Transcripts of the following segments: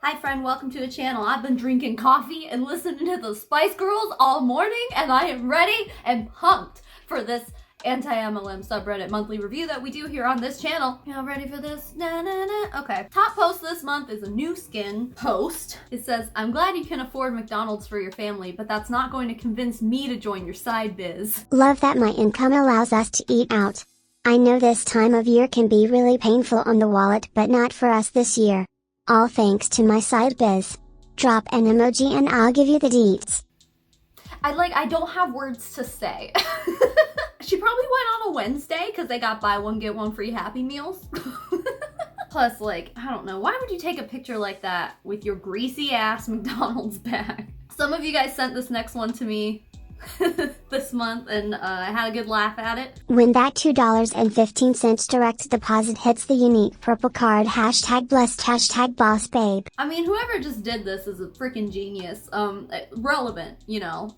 Hi friend, welcome to the channel. I've been drinking coffee and listening to the Spice Girls all morning, and I am ready and pumped for this anti-MLM subreddit monthly review that we do here on this channel. Y'all ready for this? Na na na. Okay. Top post this month is a new skin post. It says, I'm glad you can afford McDonald's for your family, but that's not going to convince me to join your side biz. Love that my income allows us to eat out. I know this time of year can be really painful on the wallet, but not for us this year. All thanks to my side biz. Drop an emoji and I'll give you the deets. I don't have words to say. She probably went on a Wednesday because they got buy one, get one free Happy Meals. Plus, I don't know, why would you take a picture like that with your greasy ass McDonald's bag? Some of you guys sent this next one to me this month, and I had a good laugh at it. When that $2.15 direct deposit hits the unique purple card, #blessed, #bossbabe. I mean, whoever just did this is a freaking genius. Relevant, you know.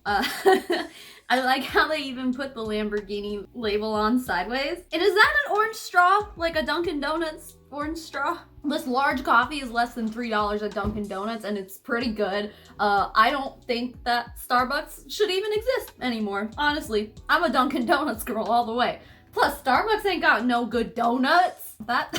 I like how they even put the Lamborghini label on sideways. And is that an orange straw? Like a Dunkin' Donuts orange straw? This large coffee is less than $3 at Dunkin' Donuts, and it's pretty good. I don't think that Starbucks should even exist anymore. Honestly, I'm a Dunkin' Donuts girl all the way. Plus, Starbucks ain't got no good donuts. That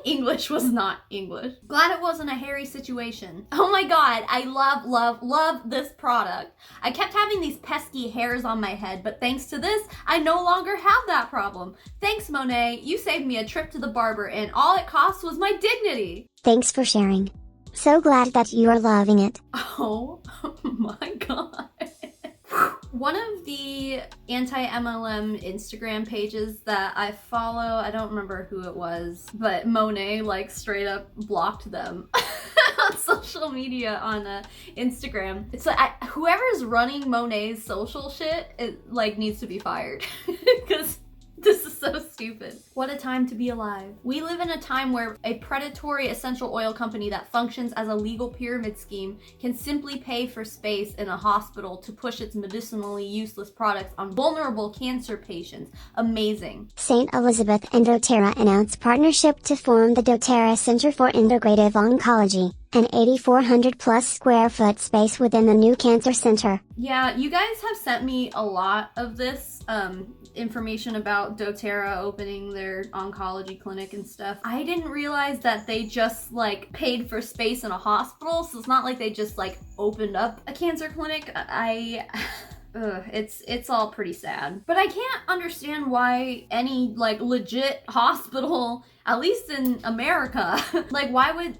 English was not English. Glad it wasn't a hairy situation. Oh my god, I love this product. I kept having these pesky hairs on my head, but thanks to this, I no longer have that problem. Thanks, Monet. You saved me a trip to the barber, and all it cost was my dignity. Thanks for sharing. So glad that you are loving it. Oh my god. One of the anti-MLM Instagram pages that I follow, I don't remember who it was, but Monet straight up blocked them on social media on Instagram. It's like whoever's running Monet's social shit, it needs to be fired because this is so stupid. What a time to be alive. We live in a time where a predatory essential oil company that functions as a legal pyramid scheme can simply pay for space in a hospital to push its medicinally useless products on vulnerable cancer patients. Amazing. St. Elizabeth and doTERRA announced partnership to form the doTERRA Center for Integrative Oncology, an 8,400 plus square foot space within the new cancer center. Yeah, you guys have sent me a lot of this information about doTERRA opening their oncology clinic and stuff. I didn't realize that they just paid for space in a hospital, so it's not like they just opened up a cancer clinic. It's all pretty sad. But I can't understand why any legit hospital, at least in America, why would,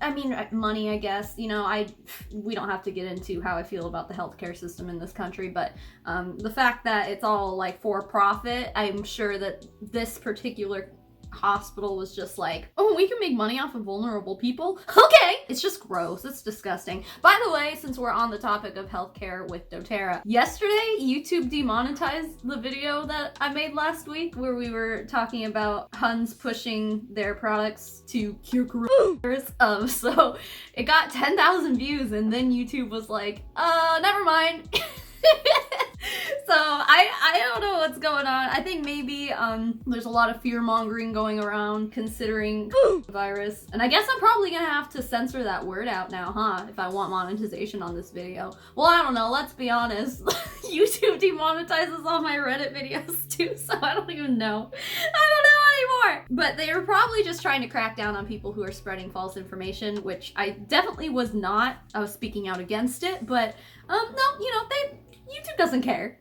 money, I guess, you know, we don't have to get into how I feel about the healthcare system in this country, but the fact that it's all for profit, I'm sure that this particular hospital was just oh, we can make money off of vulnerable people? Okay! It's just gross. It's disgusting. By the way, since we're on the topic of healthcare with doTERRA, yesterday YouTube demonetized the video that I made last week where we were talking about Huns pushing their products to cure coronavirus. So it got 10,000 views, and then YouTube was never mind. So I don't know what's going on. I think maybe there's a lot of fear mongering going around considering virus. And I guess I'm probably gonna have to censor that word out now, huh? If I want monetization on this video. Well, I don't know, let's be honest. YouTube demonetizes all my Reddit videos too, so I don't even know. I don't know anymore. But they were probably just trying to crack down on people who are spreading false information, which I definitely was not. I was speaking out against it, but no, you know, YouTube doesn't care.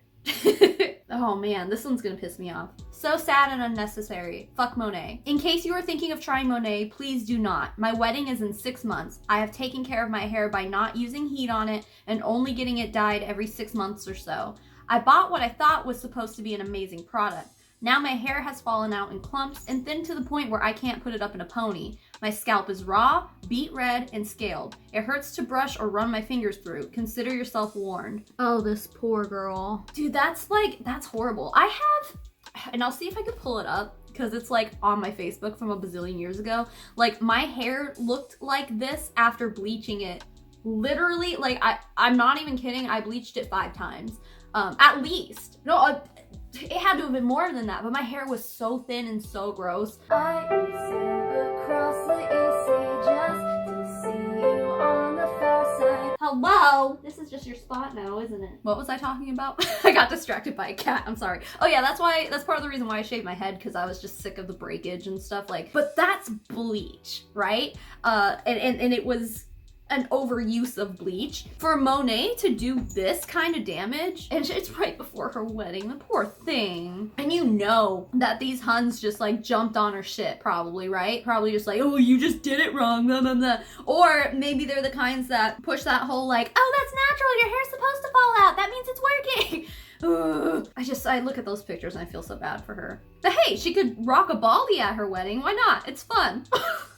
Oh man, this one's gonna piss me off. So sad and unnecessary. Fuck Monet. In case you are thinking of trying Monet, please do not. My wedding is in 6 months. I have taken care of my hair by not using heat on it and only getting it dyed every 6 months or so. I bought what I thought was supposed to be an amazing product. Now my hair has fallen out in clumps and thinned to the point where I can't put it up in a pony. My scalp is raw, beet red, and scaled. It hurts to brush or run my fingers through. Consider yourself warned. Oh, this poor girl. Dude, that's horrible. I have, and I'll see if I can pull it up because it's on my Facebook from a bazillion years ago. My hair looked like this after bleaching it. Literally, I'm not even kidding. I bleached it 5 times. At least. No, it had to have been more than that, but my hair was so thin and so gross. I sail across the east sea just to see you on the Hello? This is just your spot now, isn't it? What was I talking about? I got distracted by a cat. I'm sorry. Oh yeah, that's part of the reason why I shaved my head, because I was just sick of the breakage and stuff. Like, but that's bleach, right? And it was an overuse of bleach. For Monet to do this kind of damage, and it's right before her wedding, the poor thing. And you know that these Huns just like jumped on her shit, probably, right? Probably just like, oh, you just did it wrong, blah, blah, blah. Or maybe they're the kinds that push that whole like, oh, that's natural, your hair's supposed to fall out, that means it's working. Ugh. I look at those pictures and I feel so bad for her. But hey, she could rock a baldy at her wedding. Why not? It's fun.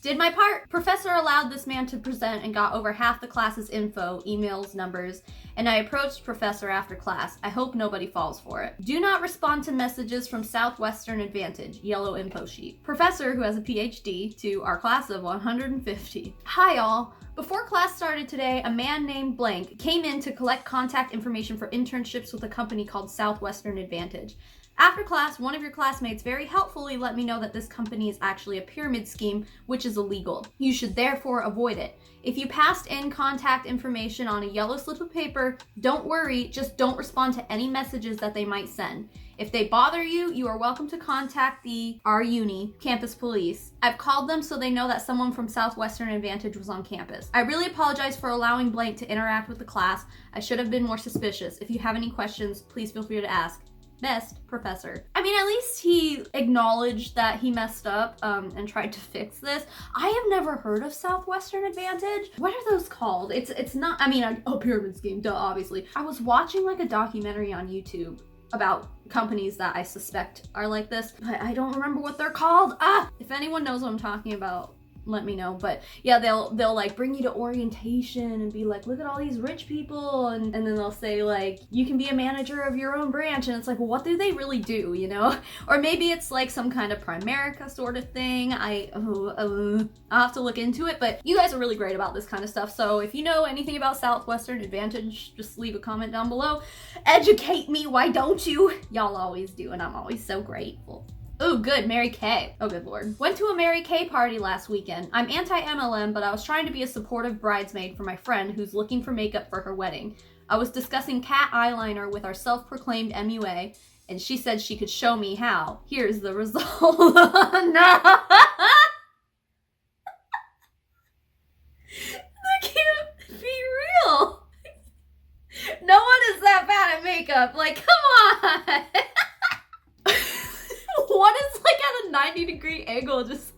Did my part. Professor allowed this man to present and got over half the class's info, emails, numbers, and I approached Professor after class. I hope nobody falls for it. Do not respond to messages from Southwestern Advantage, yellow info sheet. Professor, who has a PhD, to our class of 150. Hi all. Before class started today, a man named Blank came in to collect contact information for internships with a company called Southwestern Advantage. After class, one of your classmates very helpfully let me know that this company is actually a pyramid scheme, which is illegal. You should therefore avoid it. If you passed in contact information on a yellow slip of paper, don't worry, just don't respond to any messages that they might send. If they bother you, you are welcome to contact our uni campus police. I've called them so they know that someone from Southwestern Advantage was on campus. I really apologize for allowing Blank to interact with the class. I should have been more suspicious. If you have any questions, please feel free to ask. Best, Professor. I mean, at least he acknowledged that he messed up and tried to fix this. I have never heard of Southwestern Advantage. What are those called? It's not, I mean, a pyramid scheme, duh, obviously. I was watching like a documentary on YouTube about companies that I suspect are like this, but I don't remember what they're called. If anyone knows what I'm talking about, let me know. But yeah, they'll like bring you to orientation and be like, look at all these rich people, and then they'll say like, you can be a manager of your own branch, and it's like, well, what do they really do, you know? Or maybe it's like some kind of Primerica sort of thing. I'll have to look into it, but you guys are really great about this kind of stuff, so if you know anything about Southwestern Advantage, just leave a comment down below. Educate me, why don't you? Y'all always do, and I'm always so grateful. Ooh, good, Mary Kay. Oh, good lord. Went to a Mary Kay party last weekend. I'm anti-MLM, but I was trying to be a supportive bridesmaid for my friend who's looking for makeup for her wedding. I was discussing cat eyeliner with our self-proclaimed MUA, and she said she could show me how. Here's the result. No! That can't be real. No one is that bad at makeup. Like, come on! One is like at a 90-degree angle, just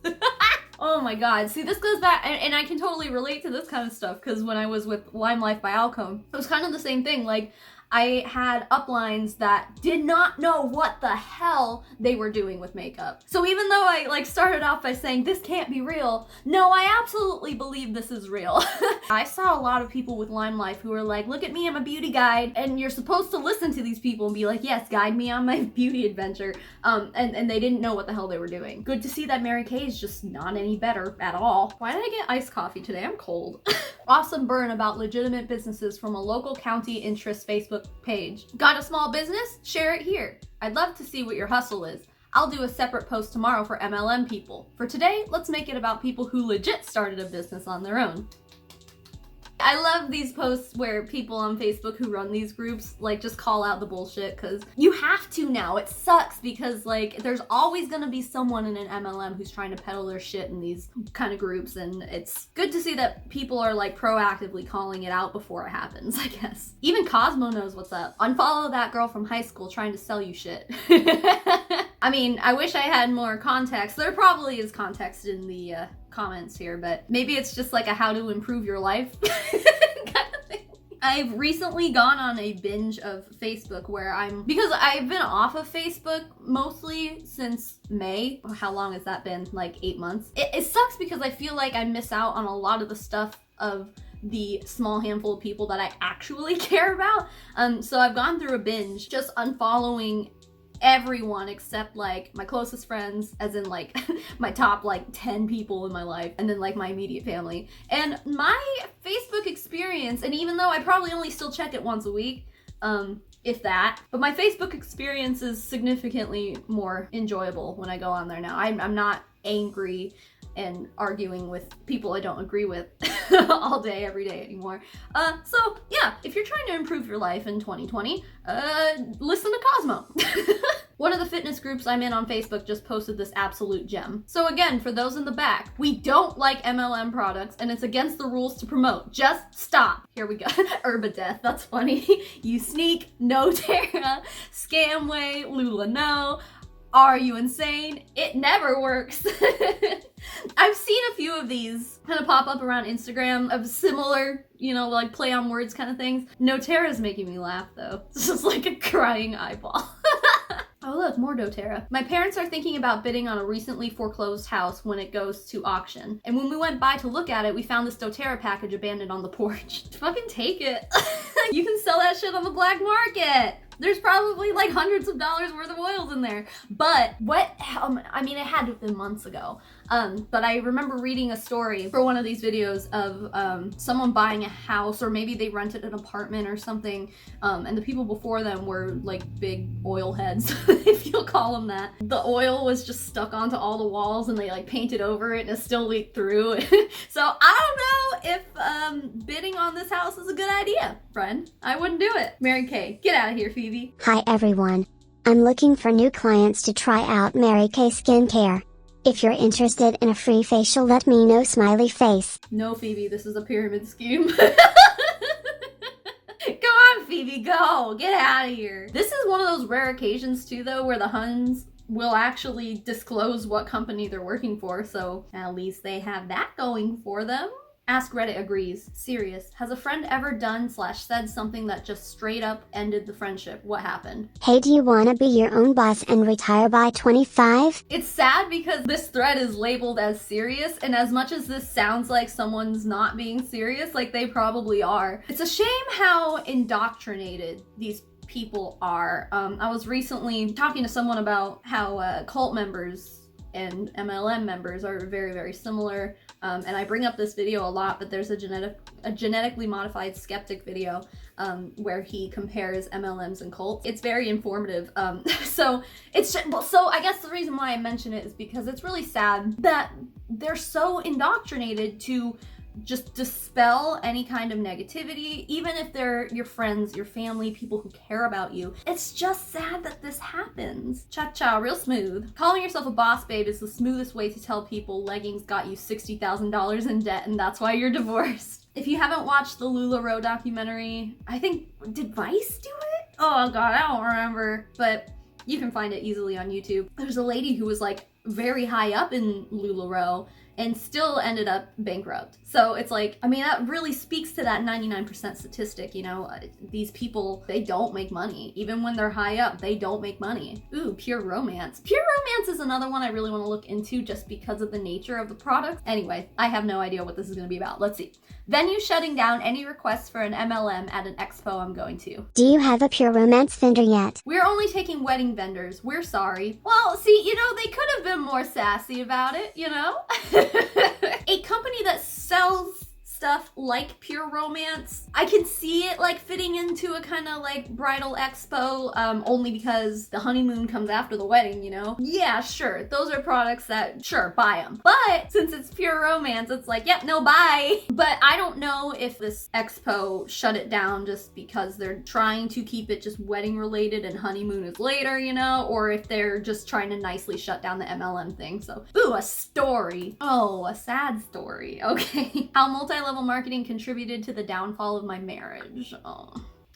oh my god. See, this goes back, and I can totally relate to this kind of stuff, because when I was with Lime Life by Alcone, it was kind of the same thing. Like, I had uplines that did not know what the hell they were doing with makeup. So even though I like started off by saying this can't be real, no, I absolutely believe this is real. I saw a lot of people with Lime Life who were like, look at me, I'm a beauty guide, and you're supposed to listen to these people and be like, yes, guide me on my beauty adventure. And they didn't know what the hell they were doing. Good to see that Mary Kay is just not any better at all. Why did I get iced coffee today? I'm cold. Awesome burn about legitimate businesses from a local county interest Facebook page. Got a small business? Share it here. I'd love to see what your hustle is. I'll do a separate post tomorrow for MLM people. For today, let's make it about people who legit started a business on their own. I love these posts where people on Facebook who run these groups like just call out the bullshit, because you have to now. It sucks because like there's always gonna be someone in an MLM who's trying to peddle their shit in these kind of groups, and it's good to see that people are like proactively calling it out before it happens, I guess. Even Cosmo knows what's up. Unfollow that girl from high school trying to sell you shit. I mean, I wish I had more context. There probably is context in the comments here, but maybe it's just like a how to improve your life kind of thing. I've recently gone on a binge of Facebook where because I've been off of Facebook mostly since May. How long has that been? Like 8 months. It sucks because I feel like I miss out on a lot of the stuff of the small handful of people that I actually care about. So I've gone through a binge just unfollowing everyone except like my closest friends, as in like my top like 10 people in my life, and then like my immediate family. And my Facebook experience, and even though I probably only still check it once a week, if that, but my Facebook experience is significantly more enjoyable when I go on there now. I'm not angry and arguing with people I don't agree with all day, every day anymore. So yeah, if you're trying to improve your life in 2020, listen to Cosmo. One of the fitness groups I'm in on Facebook just posted this absolute gem. So again, for those in the back, we don't like MLM products and it's against the rules to promote. Just stop. Here we go. Herbadeath, that's funny. You sneak, no Terra, Scamway, Lula no. Are you insane? It never works. I've seen a few of these kind of pop up around Instagram of similar, like play on words kind of things. NoTerra's making me laugh though. It's just like a crying eyeball. Oh look, more doTERRA. My parents are thinking about bidding on a recently foreclosed house when it goes to auction. And when we went by to look at it, we found this doTERRA package abandoned on the porch. Fucking take it. You can sell that shit on the black market. There's probably like hundreds of dollars worth of oils in there. But it had to have been months ago. But I remember reading a story for one of these videos of someone buying a house, or maybe they rented an apartment or something. And the people before them were like big oil heads, if you'll call them that. The oil was just stuck onto all the walls and they like painted over it and it still leaked through. So I don't know if bidding on this house is a good idea, friend. I wouldn't do it. Mary Kay, get out of here, Phoebe. Hi everyone. I'm looking for new clients to try out Mary Kay Skincare. If you're interested in a free facial, let me know, smiley face. No, Phoebe, this is a pyramid scheme. Go on, Phoebe, go. Get out of here. This is one of those rare occasions too, though, where the Huns will actually disclose what company they're working for, so at least they have that going for them. Ask Reddit agrees. Serious. Has a friend ever done/said something that just straight up ended the friendship? What happened? Hey, do you wanna be your own boss and retire by 25? It's sad because this thread is labeled as serious, and as much as this sounds like someone's not being serious, like they probably are. It's a shame how indoctrinated these people are. I was recently talking to someone about how cult members and MLM members are very, very similar. And I bring up this video a lot, but there's a genetically modified skeptic video where he compares MLMs and cults. It's very informative. So I guess the reason why I mention it is because it's really sad that they're so indoctrinated to just dispel any kind of negativity, even if they're your friends, your family, people who care about you. It's just sad that this happens. Cha-cha, real smooth. Calling yourself a boss babe is the smoothest way to tell people leggings got you $60,000 in debt and that's why you're divorced. If you haven't watched the LuLaRoe documentary, I think, did Vice do it? Oh god, I don't remember, but you can find it easily on YouTube. There's a lady who was like very high up in LuLaRoe and still ended up bankrupt. So it's like, I mean, that really speaks to that 99% statistic, these people, they don't make money. Even when they're high up, they don't make money. Ooh, Pure Romance. Pure Romance is another one I really want to look into just because of the nature of the product. Anyway, I have no idea what this is going to be about. Let's see. Venue shutting down any requests for an MLM at an expo I'm going to. Do you have a Pure Romance vendor yet? We're only taking wedding vendors. We're sorry. Well, see, they could have been more sassy about it, A company that sells stuff like Pure Romance, I can see it like fitting into a kind of like bridal expo, only because the honeymoon comes after the wedding, Yeah, sure, those are products that, sure, buy them. But since it's Pure Romance, it's like, yep, no, bye. But I don't know if this expo shut it down just because they're trying to keep it just wedding related and honeymoon is later, or if they're just trying to nicely shut down the MLM thing. So, ooh, a story. Oh, a sad story. Okay. How multi-level marketing contributed to the downfall of my marriage. Oh.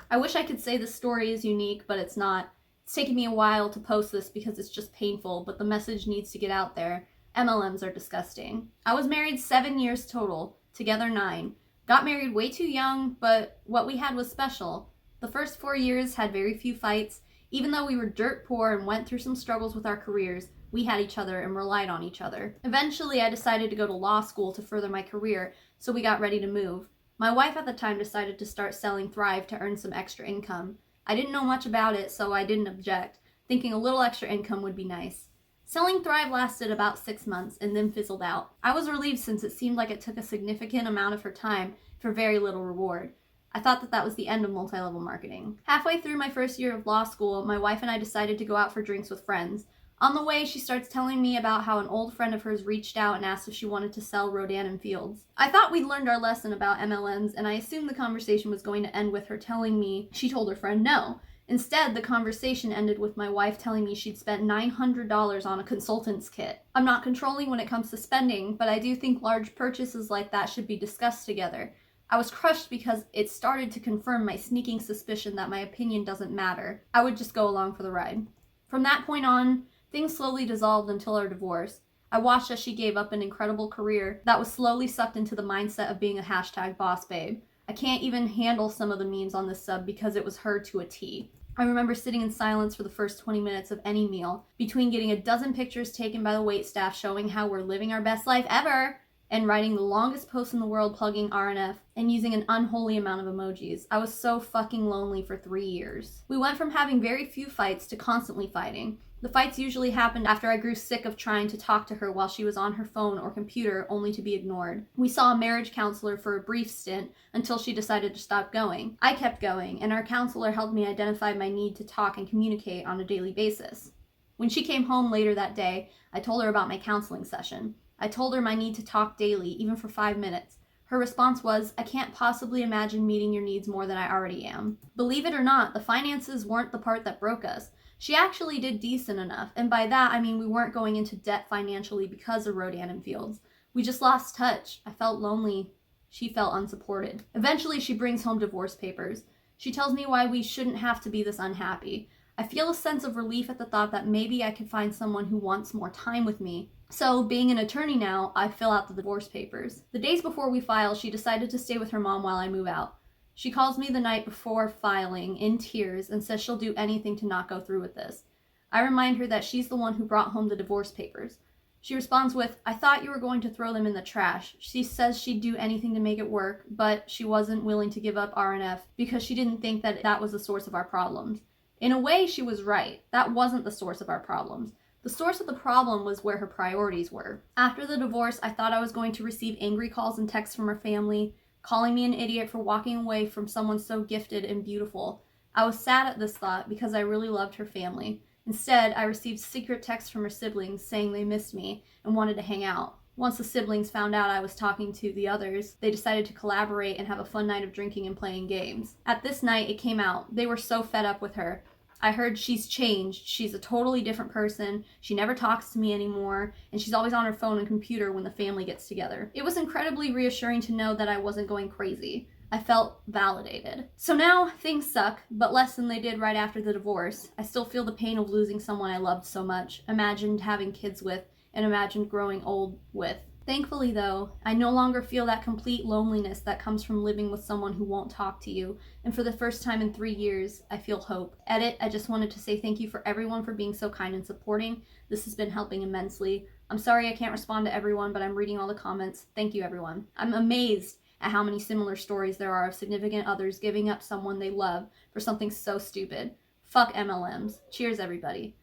I wish I could say this story is unique, but it's not. It's taken me a while to post this because it's just painful, but the message needs to get out there. MLMs are disgusting. I was married 7 years total, together 9. Got married way too young, but what we had was special. The first 4 years had very few fights. Even though we were dirt poor and went through some struggles with our careers, we had each other and relied on each other. Eventually, I decided to go to law school to further my career, so we got ready to move. My wife at the time decided to start selling Thrive to earn some extra income. I didn't know much about it, so I didn't object, thinking a little extra income would be nice. Selling Thrive lasted about 6 months and then fizzled out. I was relieved since it seemed like it took a significant amount of her time for very little reward. I thought that was the end of multi-level marketing. Halfway through my first year of law school, my wife and I decided to go out for drinks with friends. On the way, she starts telling me about how an old friend of hers reached out and asked if she wanted to sell Rodan and Fields. I thought we'd learned our lesson about MLMs, and I assumed the conversation was going to end with her telling me she told her friend no. Instead, the conversation ended with my wife telling me she'd spent $900 on a consultant's kit. I'm not controlling when it comes to spending, but I do think large purchases like that should be discussed together. I was crushed because it started to confirm my sneaking suspicion that my opinion doesn't matter. I would just go along for the ride. From that point on, things slowly dissolved until our divorce. I watched as she gave up an incredible career that was slowly sucked into the mindset of being a hashtag boss babe. I can't even handle some of the memes on this sub because it was her to a T. I remember sitting in silence for the first 20 minutes of any meal, between getting a dozen pictures taken by the waitstaff showing how we're living our best life ever, and writing the longest post in the world plugging RNF, and using an unholy amount of emojis. I was so fucking lonely for 3 years. We went from having very few fights to constantly fighting. The fights usually happened after I grew sick of trying to talk to her while she was on her phone or computer, only to be ignored. We saw a marriage counselor for a brief stint until she decided to stop going. I kept going, and our counselor helped me identify my need to talk and communicate on a daily basis. When she came home later that day, I told her about my counseling session. I told her my need to talk daily, even for 5 minutes. Her response was, "I can't possibly imagine meeting your needs more than I already am." Believe it or not, the finances weren't the part that broke us. She actually did decent enough, and by that I mean we weren't going into debt financially because of Rodan and Fields. We just lost touch. I felt lonely. She felt unsupported. Eventually she brings home divorce papers. She tells me why we shouldn't have to be this unhappy. I feel a sense of relief at the thought that maybe I could find someone who wants more time with me. So, being an attorney now, I fill out the divorce papers. The days before we file, she decided to stay with her mom while I move out. She calls me the night before filing, in tears, and says she'll do anything to not go through with this. I remind her that she's the one who brought home the divorce papers. She responds with, "I thought you were going to throw them in the trash." She says she'd do anything to make it work, but she wasn't willing to give up RNF because she didn't think that was the source of our problems. In a way, she was right. That wasn't the source of our problems. The source of the problem was where her priorities were. After the divorce, I thought I was going to receive angry calls and texts from her family, calling me an idiot for walking away from someone so gifted and beautiful. I was sad at this thought because I really loved her family. Instead, I received secret texts from her siblings saying they missed me and wanted to hang out. Once the siblings found out I was talking to the others, they decided to collaborate and have a fun night of drinking and playing games. At this night, it came out. They were so fed up with her. I heard she's changed. She's a totally different person. She never talks to me anymore, and she's always on her phone and computer when the family gets together. It was incredibly reassuring to know that I wasn't going crazy. I felt validated. So now, things suck, but less than they did right after the divorce. I still feel the pain of losing someone I loved so much, imagined having kids with, and imagined growing old with. Thankfully, though, I no longer feel that complete loneliness that comes from living with someone who won't talk to you, and for the first time in 3 years, I feel hope. Edit, I just wanted to say thank you for everyone for being so kind and supporting. This has been helping immensely. I'm sorry I can't respond to everyone, but I'm reading all the comments. Thank you, everyone. I'm amazed at how many similar stories there are of significant others giving up someone they love for something so stupid. Fuck MLMs. Cheers, everybody.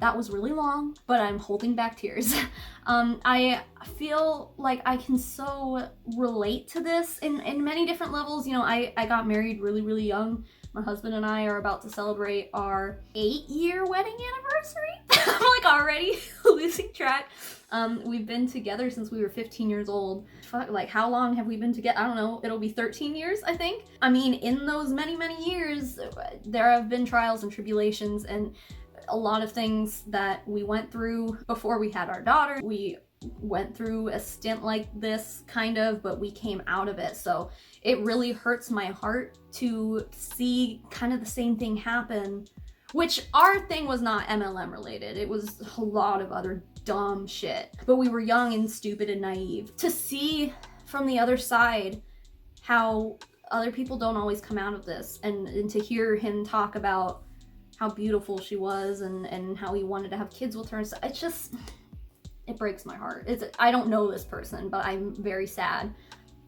That was really long, but I'm holding back tears. I feel like I can so relate to this in many different levels. You know, I got married really, really young. My husband and I are about to celebrate our 8-year wedding anniversary. I'm like already losing track. We've been together since we were 15 years old. Fuck, like how long have we been together? I don't know. It'll be 13 years, I think. I mean, in those many, many years, there have been trials and tribulations and a lot of things that we went through before we had our daughter. We went through a stint like this, kind of, but we came out of it. So it really hurts my heart to see kind of the same thing happen, which our thing was not MLM related. It was a lot of other dumb shit, but we were young and stupid and naive. To see from the other side how other people don't always come out of this, and to hear him talk about how beautiful she was and how he wanted to have kids with her. So it's just, it breaks my heart. I don't know this person, but I'm very sad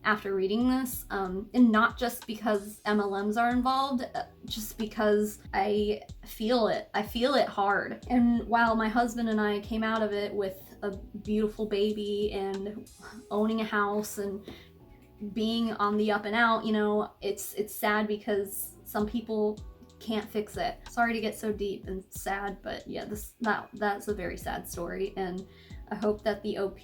after reading this. And not just because MLMs are involved, just because I feel it. I feel it hard. And while my husband and I came out of it with a beautiful baby and owning a house and being on the up and out, you know, it's sad because some people can't fix it. Sorry to get so deep and sad, but yeah, that's a very sad story, and I hope that the OP,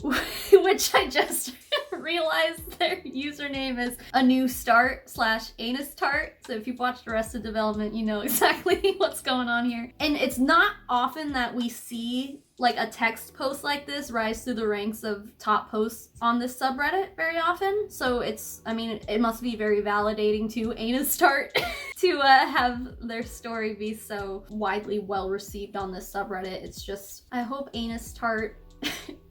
which I just realized their username is a new start / anus tart. So if you've watched Arrested Development, you know exactly what's going on here. And it's not often that we see like a text post like this rise through the ranks of top posts on this subreddit very often. So it's, I mean, it must be very validating to anus tart to have their story be so widely well received on this subreddit. It's just, I hope anus tart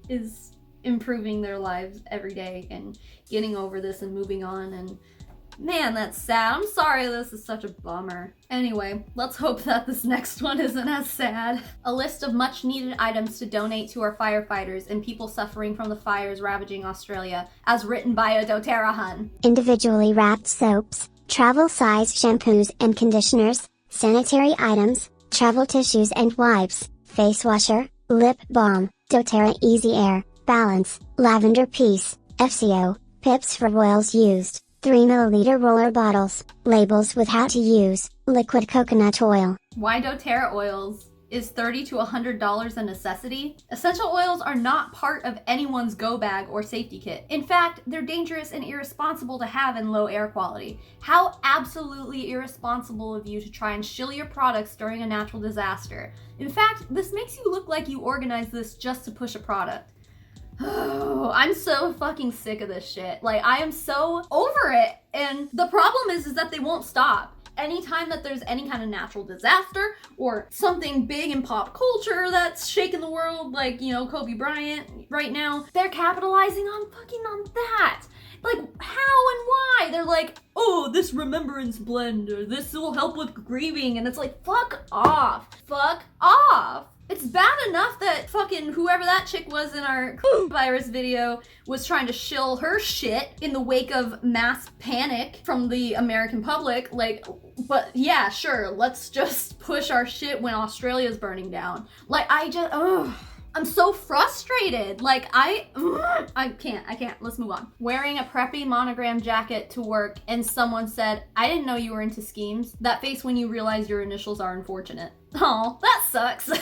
is improving their lives every day and getting over this and moving on. And man, that's sad. I'm sorry this is such a bummer. Anyway, let's hope that this next one isn't as sad. A list of much needed items to donate to our firefighters and people suffering from the fires ravaging Australia, as written by a doTERRA hun. Individually wrapped soaps, travel size shampoos and conditioners, sanitary items, travel tissues and wipes, face washer, lip balm, doTERRA Easy Air, Balance, Lavender Peace, FCO, pips for oils used, 3 ml roller bottles, labels with how to use, liquid coconut oil. Why doTERRA oils? Is $30 to $100 a necessity? Essential oils are not part of anyone's go bag or safety kit. In fact, they're dangerous and irresponsible to have in low air quality. How absolutely irresponsible of you to try and shill your products during a natural disaster. In fact, this makes you look like you organized this just to push a product. Oh, I'm so fucking sick of this shit. Like, I am so over it. And the problem is that they won't stop. Anytime that there's any kind of natural disaster or something big in pop culture that's shaking the world, like, you know, Kobe Bryant right now, they're capitalizing on that. Like, how and why? They're like, oh, this remembrance blend, or this will help with grieving. And it's like, fuck off. Fuck off. It's bad enough that fucking whoever that chick was in our virus video was trying to shill her shit in the wake of mass panic from the American public. Like, but yeah, sure, let's just push our shit when Australia's burning down. Like, I'm so frustrated. Like, I can't. Let's move on. Wearing a preppy monogram jacket to work and someone said, I didn't know you were into schemes. That face when you realize your initials are unfortunate. Oh, that sucks. And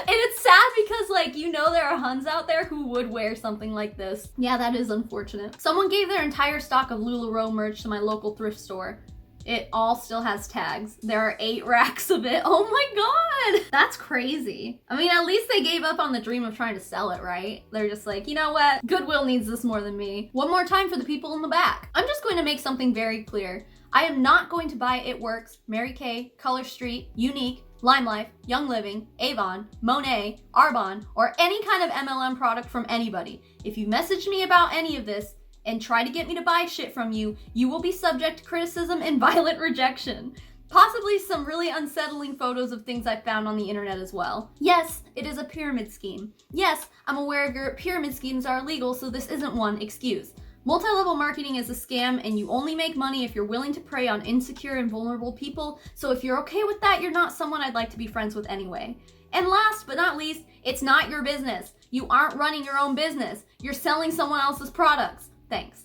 it's sad because, like, you know there are huns out there who would wear something like this. Yeah, that is unfortunate. Someone gave their entire stock of LuLaRoe merch to my local thrift store. It all still has tags. There are 8 racks of it. Oh my god! That's crazy. I mean, at least they gave up on the dream of trying to sell it, right? They're just like, you know what? Goodwill needs this more than me. One more time for the people in the back. I'm just going to make something very clear. I am not going to buy It Works, Mary Kay, Color Street, Unique, Lime Life, Young Living, Avon, Monet, Arbonne, or any kind of MLM product from anybody. If you message me about any of this, and try to get me to buy shit from you, you will be subject to criticism and violent rejection. Possibly some really unsettling photos of things I found on the internet as well. Yes, it is a pyramid scheme. Yes, I'm aware your pyramid schemes are illegal, so this isn't one excuse. Multi-level marketing is a scam, and you only make money if you're willing to prey on insecure and vulnerable people, so if you're okay with that, you're not someone I'd like to be friends with anyway. And last but not least, it's not your business. You aren't running your own business. You're selling someone else's products. Thanks.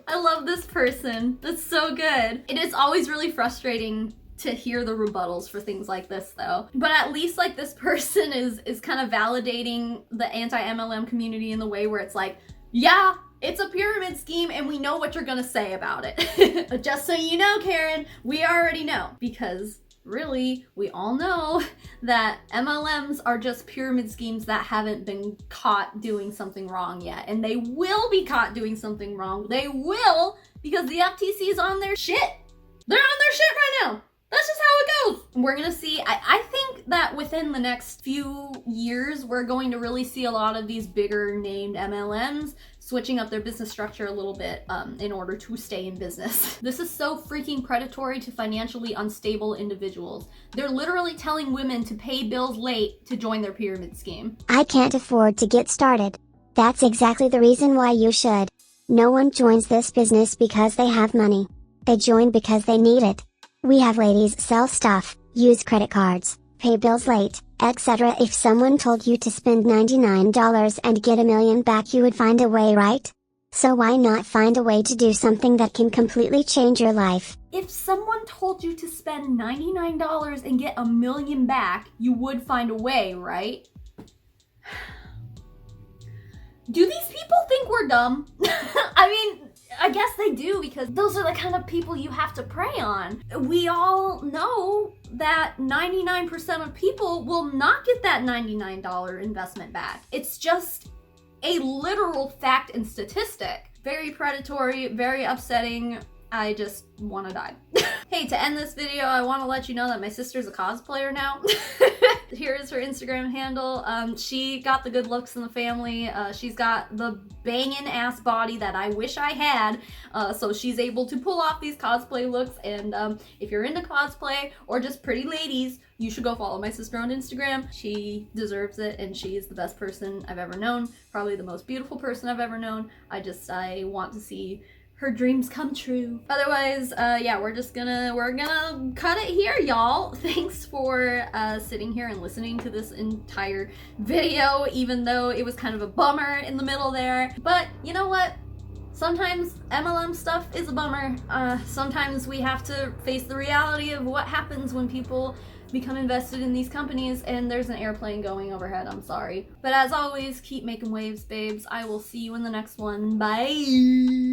I love this person. That's so good. It is always really frustrating to hear the rebuttals for things like this though. But at least like this person is kind of validating the anti-MLM community in the way where it's like, yeah, it's a pyramid scheme and we know what you're gonna say about it. Just so you know, Karen, we already know, because really, we all know that MLMs are just pyramid schemes that haven't been caught doing something wrong yet. And they will be caught doing something wrong. They will, because the FTC is on their shit. They're on their shit right now. That's just how it goes. We're gonna see, I think that within the next few years, we're going to really see a lot of these bigger named MLMs switching up their business structure a little bit in order to stay in business. This is so freaking predatory to financially unstable individuals. They're literally telling women to pay bills late to join their pyramid scheme. I can't afford to get started. That's exactly the reason why you should. No one joins this business because they have money. They join because they need it. We have ladies sell stuff, use credit cards, pay bills late, etc. If someone told you to spend $99 and get $1 million back, you would find a way, right? So why not find a way to do something that can completely change your life? If someone told you to spend $99 and get $1 million back, you would find a way, right? Do these people think we're dumb? I mean, I guess they do, because those are the kind of people you have to prey on. We all know that 99% of people will not get that $99 investment back. It's just a literal fact and statistic. Very predatory, very upsetting. I just want to die. Hey, to end this video, I want to let you know that my sister's a cosplayer now. Here is her Instagram handle. She got the good looks in the family. She's got the banging ass body that I wish I had. So she's able to pull off these cosplay looks. And if you're into cosplay or just pretty ladies, you should go follow my sister on Instagram. She deserves it, and she is the best person I've ever known. Probably the most beautiful person I've ever known. I want to see her dreams come true. Otherwise, yeah, we're gonna cut it here, y'all. Thanks for sitting here and listening to this entire video, even though it was kind of a bummer in the middle there. But you know what? Sometimes MLM stuff is a bummer. Sometimes we have to face the reality of what happens when people become invested in these companies and there's an airplane going overhead. I'm sorry. But as always, keep making waves, babes. I will see you in the next one. Bye!